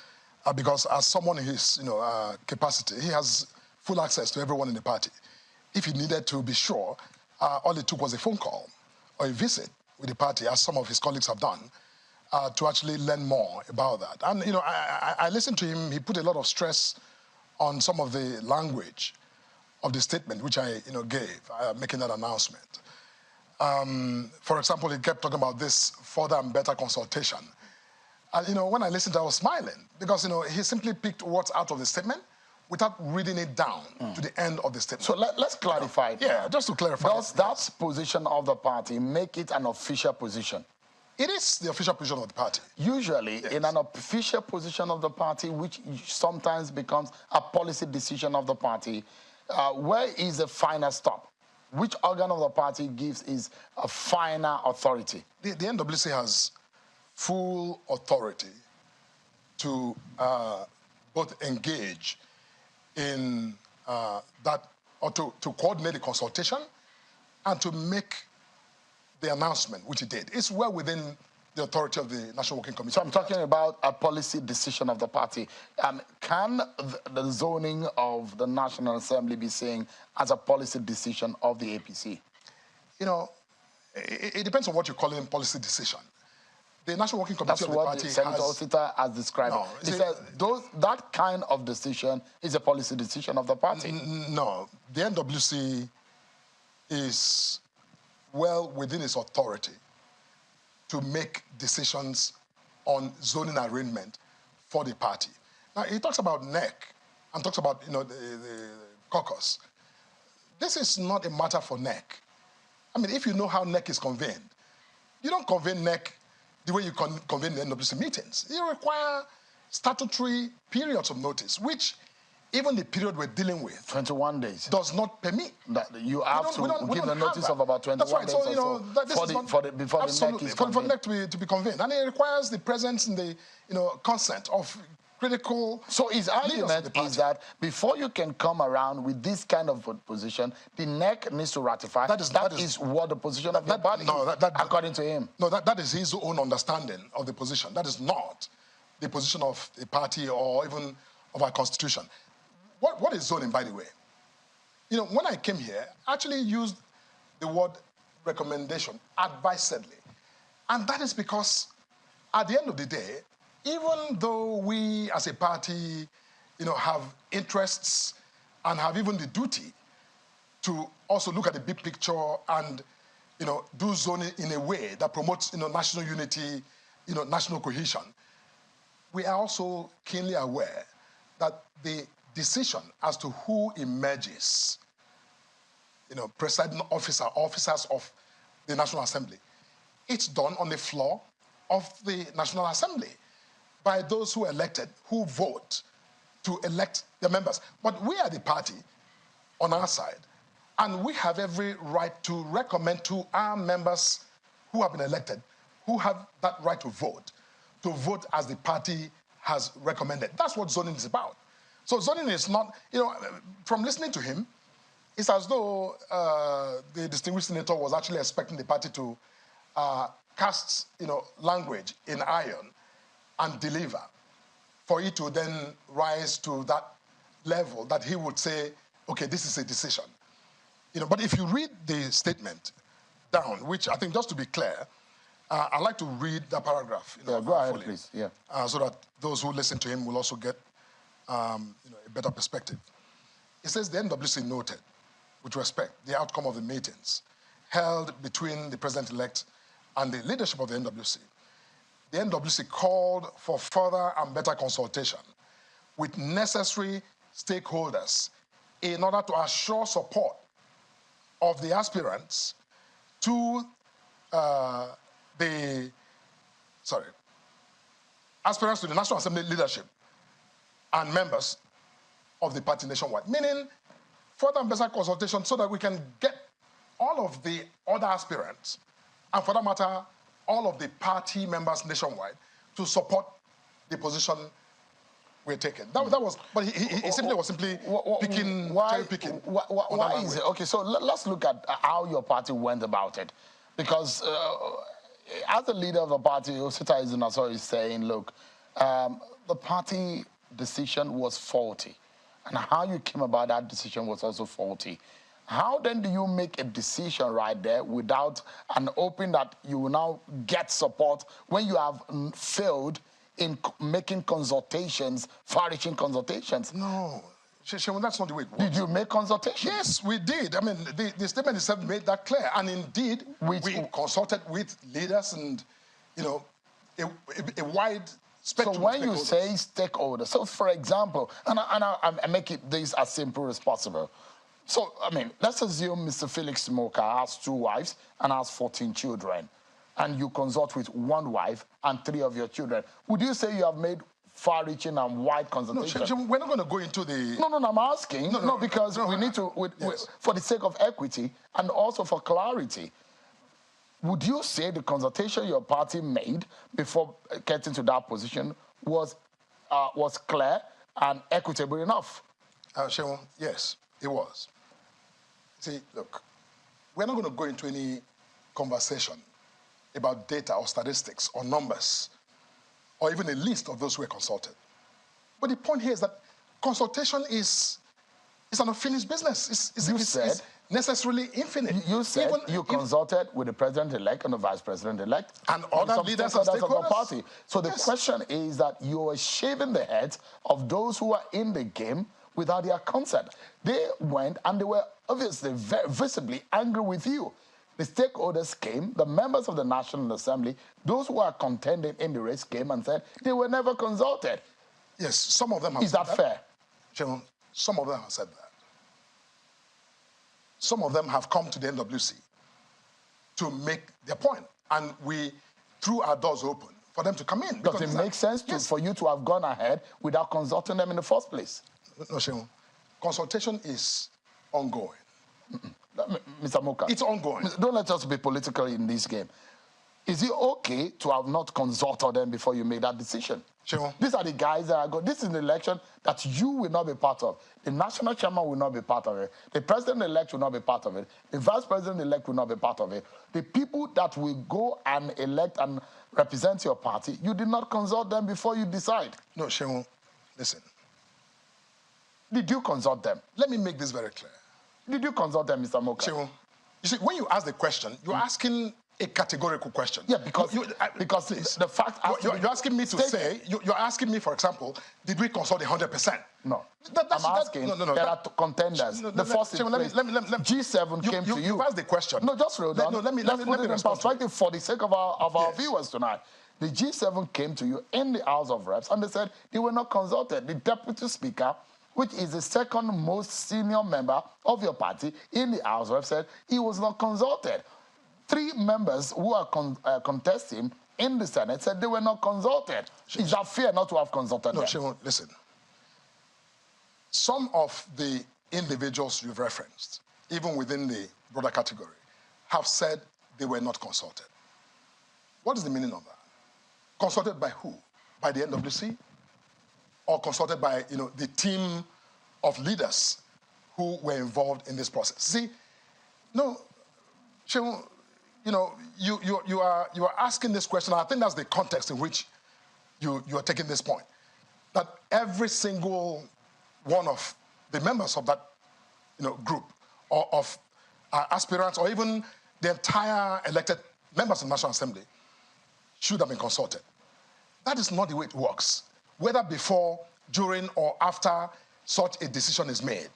Because as someone in his capacity, he has full access to everyone in the party. If he needed to be sure, all it took was a phone call or a visit with the party, as some of his colleagues have done, to actually learn more about that. And I listened to him. He put a lot of stress on some of the language of the statement, which I gave, making that announcement. For example, he kept talking about this further and better consultation. And, when I listened, I was smiling because, he simply picked words out of the statement without reading it down to the end of the statement. So let's clarify. Yeah, just to clarify. Does that position of the party make it an official position? It is the official position of the party. Usually, yes, in an official position of the party, which sometimes becomes a policy decision of the party, where is the final stop? Which organ of the party gives is a final authority? The NWC has full authority to both engage in that, or to coordinate the consultation and to make the announcement, which it did. It's well within the authority of the National Working Committee. So I'm talking about a policy decision of the party. Can the zoning of the National Assembly be seen as a policy decision of the APC? It depends on what you call a policy decision. The National Working Committee of the party has... Senator Osita has described it. He says that kind of decision is a policy decision of the party. No, the NWC is well within its authority to make decisions on zoning arrangement for the party. Now, he talks about NEC and talks about, the caucus. This is not a matter for NEC. I mean, if you know how NEC is convened, you don't convene NEC the way you convene the NWC meetings. You require statutory periods of notice, which even the period we're dealing with, 21 days, does not permit. That you have to give a notice of about 21 days or so before the NEC is convened. For the NEC to be convened. And it requires the presence and the consent of critical. So his argument is that before you can come around with this kind of position, the NEC needs to ratify. That is what the position of the party is, according to him. No, that is his own understanding of the position. That is not the position of the party or even of our constitution. What is zoning, by the way? You know, when I came here, I actually used the word recommendation advisedly. And that is because at the end of the day, even though we as a party, you know, have interests and have even the duty to also look at the big picture and, you know, do zoning in a way that promotes, you know, national unity, you know, national cohesion, we are also keenly aware that the decision as to who emerges, you know, presiding officers of the National Assembly, it's done on the floor of the National Assembly by those who elected, who vote to elect the members. But we are the party on our side, and we have every right to recommend to our members who have been elected, who have that right to vote as the party has recommended. That's what zoning is about. So zoning is not, you know, from listening to him, it's as though the distinguished senator was actually expecting the party to cast, you know, language in iron and deliver, for it to then rise to that level that he would say, okay, this is a decision. You know, but if you read the statement down, which I think, just to be clear, I'd like to read the paragraph. You know, go ahead, please. Yeah. So that those who listen to him will also get you know, a better perspective. It says the NWC noted, with respect, the outcome of the meetings held between the president-elect and the leadership of the NWC. The NWC called for further and better consultation with necessary stakeholders in order to assure support of the aspirants to aspirants to the National Assembly leadership and members of the party nationwide. Meaning, further and better consultation so that we can get all of the other aspirants, and for that matter, all of the party members nationwide, to support the position we're taking. That was, but he simply was simply picking, cherry picking. Why is it? Okay, so let's look at how your party went about it. Because as the leader of the party, Osita Izunaso is saying, look, the party decision was faulty. And how you came about that decision was also faulty. How then do you make a decision right there without an hoping that you will now get support when you have failed in making consultations, far-reaching consultations? No, that's not the way it works. Did you make consultations? Yes, we did. I mean, the statement itself made that clear. And indeed, we consulted with leaders and, you know, a wide spectrum. So when you say stakeholders, so for example, and I make it this as simple as possible. So, I mean, let's assume Mr. Felix Moka has 2 wives and has 14 children, and you consult with 1 wife and 3 of your children. Would you say you have made far-reaching and wide consultation? No, we're not going to go into the... No, I'm asking. No, because we need to, for the sake of equity and also for clarity. Would you say the consultation your party made before getting to that position was clear and equitable enough? Shewon, yes, it was. See, look, we're not going to go into any conversation about data or statistics or numbers or even a list of those who were consulted. But the point here is that consultation is an unfinished business. It's necessarily infinite. You said you consulted with the president-elect and the vice president-elect and other leaders and stakeholders of the party. So the question is that you are shaving the heads of those who are in the game without their consent. They went and they were obviously very visibly angry with you. The stakeholders came, the members of the National Assembly, those who are contending in the race came and said they were never consulted. Yes, some of them have said that. Is that fair? Shewon, some of them have said that. Some of them have come to the NWC to make their point, and we threw our doors open for them to come in. Does it make sense for you to have gone ahead without consulting them in the first place? No, Shewon. Consultation is ongoing. Mr. Moka. It's ongoing. Don't let us be political in this game. Is it okay to have not consulted them before you made that decision? Sure. These are the guys that are going. This is an election that you will not be part of. The national chairman will not be part of it. The president-elect will not be part of it. The vice president-elect will not be part of it. The people that will go and elect and represent your party, you did not consult them before you decide. No, Shehu, listen. Did you consult them? Let me make this very clear. Did you consult them, Mr. Moka? Shehu, you see, when you ask the question, you're asking a categorical question. Yeah, because the fact... You're asking me to say, you're asking me, for example, did we consult 100%? No. I'm asking, there are contenders. The first G7 came to you. You've asked the question. No, just hold on. Let me put it in perspective for the sake of our Yes. viewers tonight. The G7 came to you in the House of Reps and they said they were not consulted. The Deputy Speaker, which is the second most senior member of your party in the House of Reps, said he was not consulted. 3 members who are contesting in the Senate said they were not consulted. Is that fair not to have consulted them? No, Shimon, listen. Some of the individuals you've referenced, even within the broader category, have said they were not consulted. What is the meaning of that? Consulted by who? By the NWC? Or consulted by, the team of leaders who were involved in this process? See, no, Shimon, you are asking this question. I think that's the context in which you are taking this point. That every single one of the members of that group or of aspirants or even the entire elected members of the National Assembly should have been consulted. That is not the way it works, whether before, during, or after such a decision is made.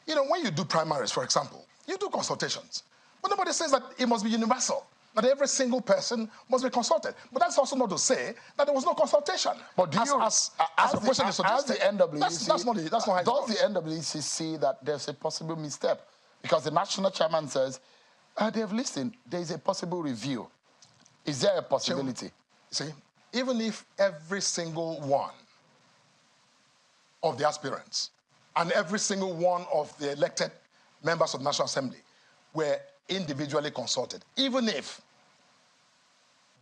When you do primaries, for example, you do consultations. But nobody says that it must be universal, that every single person must be consulted. But that's also not to say that there was no consultation. But do you, as the question is suggested, the NWC, that's not how it does goes. the NWC see that there's a possible misstep? Because the national chairman says, they have listened, there is a possible review. Is there a possibility? See, even if every single one of the aspirants and every single one of the elected members of the National Assembly were individually consulted, even if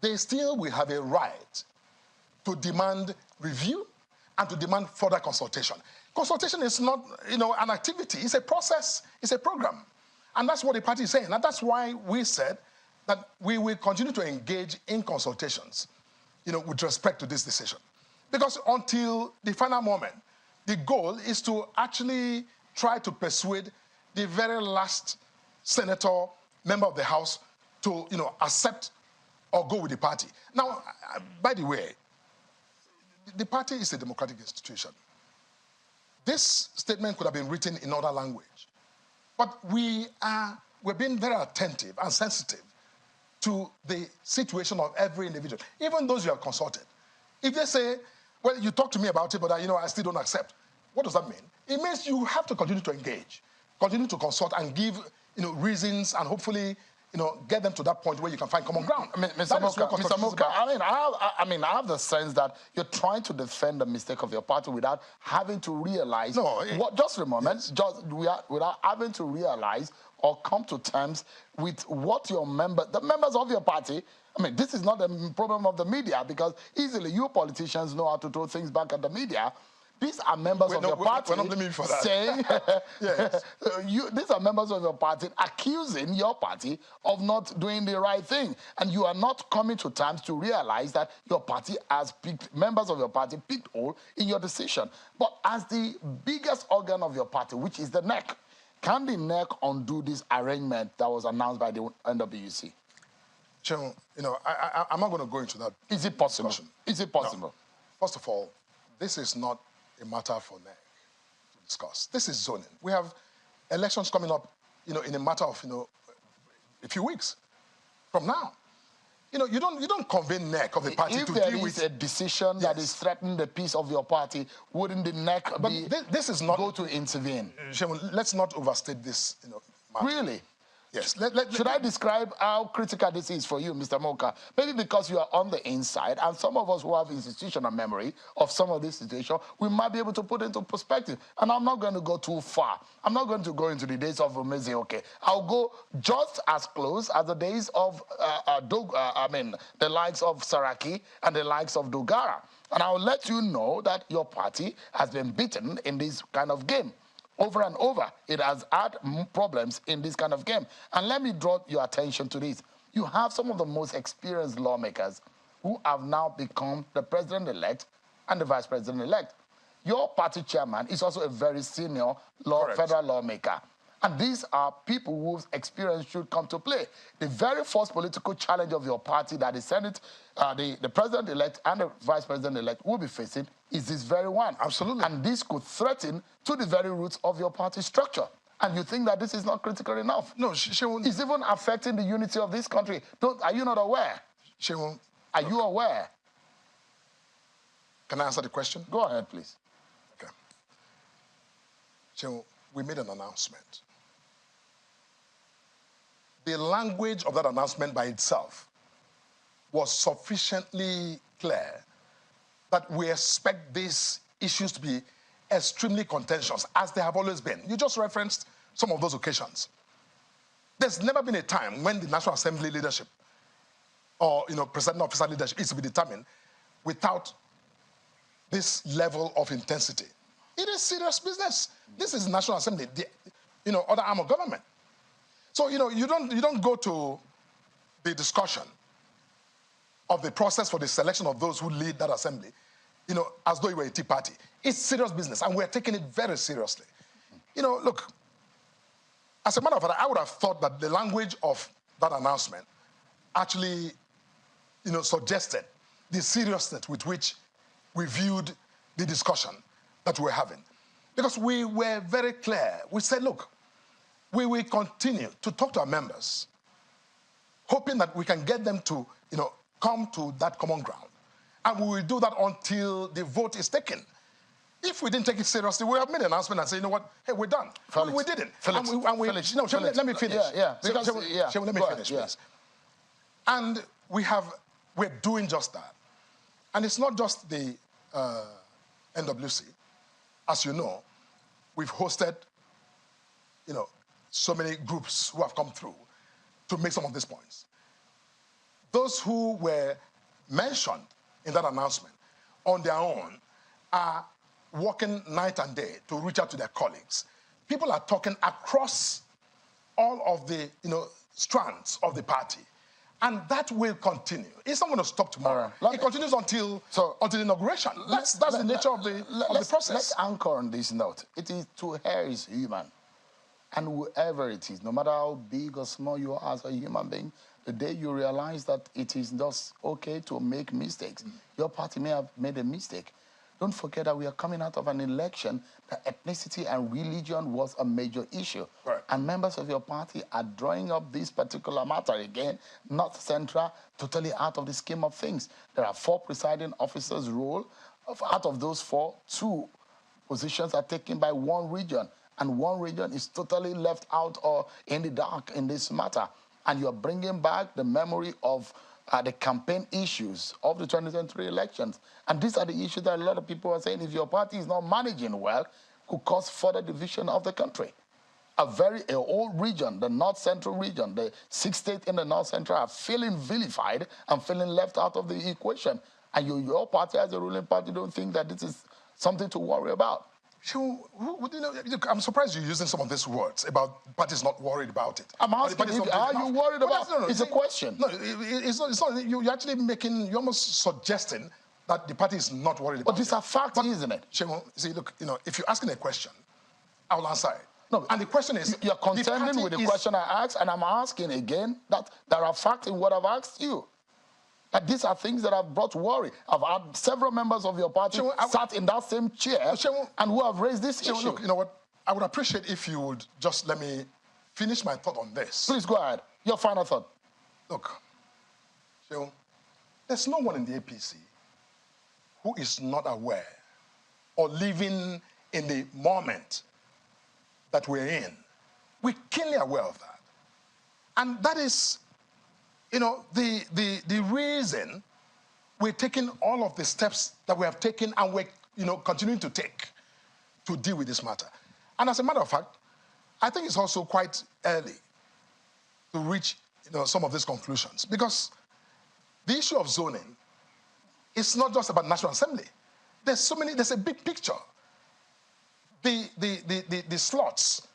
they still will have a right to demand review and to demand further consultation. Consultation is not, an activity. It's a process. It's a program. And that's what the party is saying. And that's why we said that we will continue to engage in consultations, with respect to this decision. Because until the final moment, the goal is to actually try to persuade the very last senator, member of the House, to, accept or go with the party. Now, by the way, the party is a democratic institution. This statement could have been written in other language, but we're being very attentive and sensitive to the situation of every individual, even those you have consulted. If they say, well, you talked to me about it, but I still don't accept, what does that mean? It means you have to continue to engage, continue to consult and give reasons and hopefully get them to that point where you can find common ground. Mr. Moka, I have the sense that you're trying to defend the mistake of your party without having to realize. No, just a moment. Yes. Without having to realize or come to terms with what the members of your party. This is not a problem of the media because easily you politicians know how to throw things back at the media. These are members of your party saying, yes. These are members of your party accusing your party of not doing the right thing. And you are not coming to terms to realize that your party has picked, members of your party picked hole in your decision. But as the biggest organ of your party, which is the NEC, can the NEC undo this arrangement that was announced by the NWC? Sure, I'm not going to go into that. Is it possible? Discussion. Is it possible? No. First of all, this is not a matter for NEC to discuss. This is zoning. We have elections coming up, in a matter of, a few weeks from now. You don't convene NEC of the party to deal with... If there is a decision that is threatening the peace of your party, wouldn't the NEC this is not... go to intervene? Let's not overstate this, matter. Really? Yes. Should I describe how critical this is for you, Mr. Moka? Maybe because you are on the inside, and some of us who have institutional memory of some of this situation, we might be able to put into perspective. And I'm not going to go too far. I'm not going to go into the days of Umeze. I'll go just as close as the days of the likes of Saraki and the likes of Dogara. And I'll let you know that your party has been beaten in this kind of game. Over and over, it has had problems in this kind of game. And let me draw your attention to this. You have some of the most experienced lawmakers who have now become the president-elect and the vice president-elect. Your party chairman is also a very senior federal lawmaker. And these are people whose experience should come to play. The very first political challenge of your party that the Senate, the president-elect and the vice president-elect will be facing is this very one. Absolutely. And this could threaten to the very roots of your party structure. And you think that this is not critical enough? No, she won't. It's even affecting the unity of this country. Are you not aware? She won't. Are you aware? Can I answer the question? Go ahead, please. Okay. So we made an announcement. The language of that announcement by itself was sufficiently clear that we expect these issues to be extremely contentious, as they have always been. You just referenced some of those occasions. There's never been a time when the National Assembly leadership or, presiding officer leadership is to be determined without this level of intensity. It is serious business. This is the National Assembly, the other arm of government. So, you don't go to the discussion of the process for the selection of those who lead that assembly, as though you were a tea party. It's serious business, and we're taking it very seriously. Look, as a matter of fact, I would have thought that the language of that announcement actually, suggested the seriousness with which we viewed the discussion that we were having. Because we were very clear. We said, look, we will continue to talk to our members, hoping that we can get them to, come to that common ground. And we will do that until the vote is taken. If we didn't take it seriously, we have made an announcement and say, you know what, hey, we're done. Felix, we didn't. Felix, Felix, let me finish. Let me finish, please. And we're doing just that. And it's not just the NWC. As you know, we've hosted, so many groups who have come through to make some of these points. Those who were mentioned in that announcement on their own are working night and day to reach out to their colleagues. People are talking across all of the, strands of the party. And that will continue. It's not going to stop tomorrow. It continues until inauguration. That's the nature of the process. Let's anchor on this note. It is to err is human. And whoever it is, no matter how big or small you are as a human being, the day you realize that it is just okay to make mistakes, your party may have made a mistake. Don't forget that we are coming out of an election that ethnicity and religion was a major issue. Right. And members of your party are drawing up this particular matter again, North Central, totally out of the scheme of things. There are 4 presiding officers' role. Out of those 4, 2 positions are taken by one region. And one region is totally left out or in the dark in this matter. And you're bringing back the memory of the campaign issues of the 2023 elections. And these are the issues that a lot of people are saying, if your party is not managing well, could cause further division of the country. A whole region, the North Central region, the 6 states in the North Central are feeling vilified and feeling left out of the equation. And your party as a ruling party don't think that this is something to worry about. I'm surprised you're using some of these words about parties not worried about it. I'm asking, are you worried about it? It's a question. No, it's not. You're actually you're almost suggesting that the party is not worried about it. But these are facts, isn't it? Shemo, see, look, if you're asking a question, I will answer it. No, and the question is... You're contending with the question I asked, and I'm asking again that there are facts in what I've asked you. That these are things that have brought worry. I've had several members of your party sat in that same chair and who have raised this issue. Look, you know what? I would appreciate if you would just let me finish my thought on this. Please go ahead. Your final thought. Look, there's no one in the APC who is not aware or living in the moment that we're in. We're keenly aware of that. And that is, the reason we're taking all of the steps that we have taken and we're, continuing to take to deal with this matter. And as a matter of fact, I think it's also quite early to reach, some of these conclusions, because the issue of zoning is not just about National Assembly. There's a big picture. The slots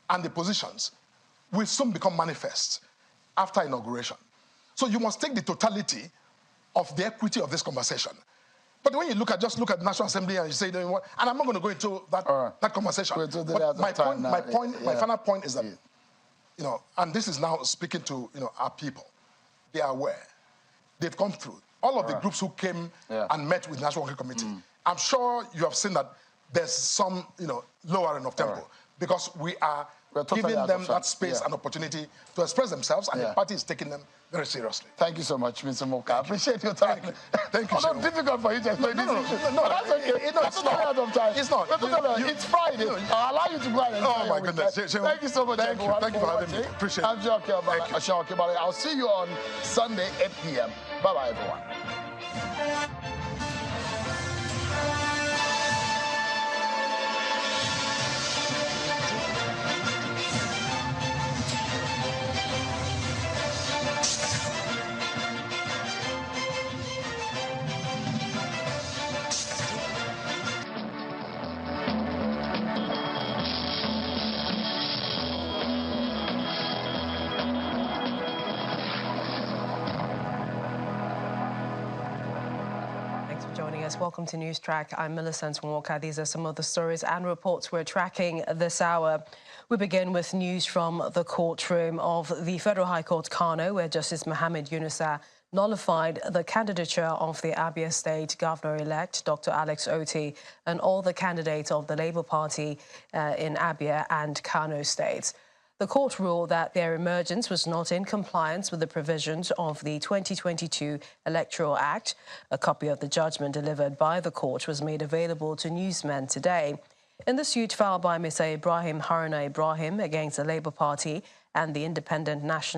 and the positions will soon become manifest after inauguration. So you must take the totality of the equity of this conversation. But when you just look at the National Assembly and you say, and I'm not going to go into that conversation. But my final point is that, and this is now speaking to our people. They are aware. They've come through. All of the groups who came and met with the National Working Committee. I'm sure you have seen that there's some, lowering of tempo because we're giving them that space and opportunity to express themselves, and the party is taking them very seriously. Thank you so much, Mr. Moka. I appreciate your time. Thank you. Although difficult for you to explain this issue. No, that's okay. It's not out of time. It's not. It's Friday. I'll allow you to go ahead and oh my goodness. Thank you so much, everyone. Thank you for having me. Appreciate it. I'm Sean Kibale. I'll see you on Sunday, 8 p.m. Bye-bye, everyone. Joining us. Welcome to News Track. I'm Millicent Walker. These are some of the stories and reports we're tracking this hour. We begin with news from the courtroom of the Federal High Court Kano, where Justice Mohammed Yunusa nullified the candidature of the Abia State Governor-elect, Dr. Alex Otti, and all the candidates of the Labour Party in Abia and Kano states. The court ruled that their emergence was not in compliance with the provisions of the 2022 Electoral Act. A copy of the judgment delivered by the court was made available to newsmen today. In the suit filed by Mr. Ibrahim Haruna Ibrahim against the Labour Party and the Independent National